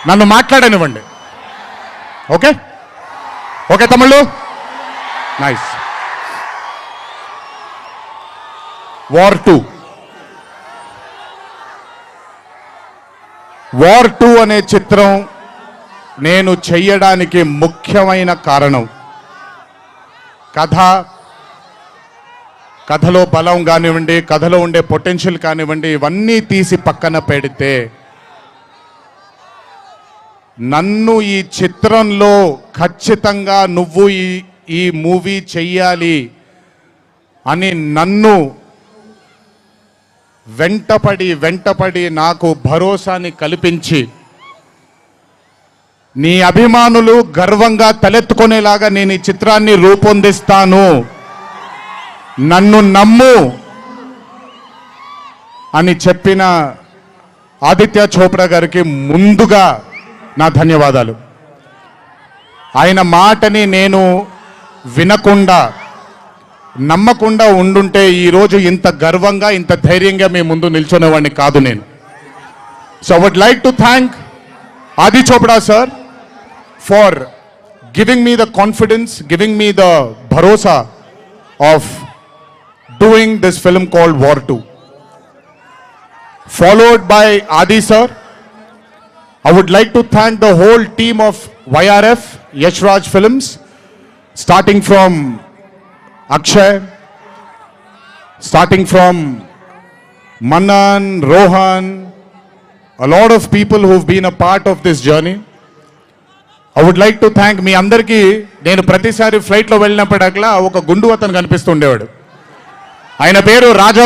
నన్ను మాట్లాడనివ్వండి. Okay okay తమ్ముళ్ళు, nice. War 2 అనే చిత్రం నేను చెయ్యడానికి ముఖ్యమైన కారణం కథలో బలం కానివ్వండి, కథలో ఉండే పొటెన్షియల్ కానివ్వండి, ఇవన్నీ తీసి పక్కన పెడితే నన్ను ఈ చిత్రంలో ఖచ్చితంగా నువ్వు ఈ మూవీ చెయ్యాలి అని నన్ను వెంటపడి నాకు భరోసాని కల్పించి నీ అభిమానులు గర్వంగా తలెత్తుకునేలాగా నేను ఈ చిత్రాన్ని రూపొందిస్తాను, నన్ను నమ్ము అని చెప్పిన ఆదిత్య చోప్రా గారికి ముందుగా నా ధన్యవాదాలు. ఆయన మాటని నేను వినకుండా నమ్మకుండా ఉండుంటే ఈరోజు ఇంత గర్వంగా ఇంత ధైర్యంగా మీ ముందు నిల్చునేవాడిని కాదు నేను. So I would like to thank Adi Chopra sir for giving me the confidence, giving me the భరోసా of doing this film called War 2. Followed by Adi sir, I would like to thank the whole team of YRF, Yash Raj Films, starting from Akshay, starting from Manan, Rohan, a lot of people who've been a part of this journey. I would like to thank మీ అందరికీ నేను ప్రతిసారి ఫ్లైట్లో వెళ్ళినప్పుడల్లా ఒక గుండు అతను కనిపిస్తుండేవాడు. ఆయన పేరు రాజా.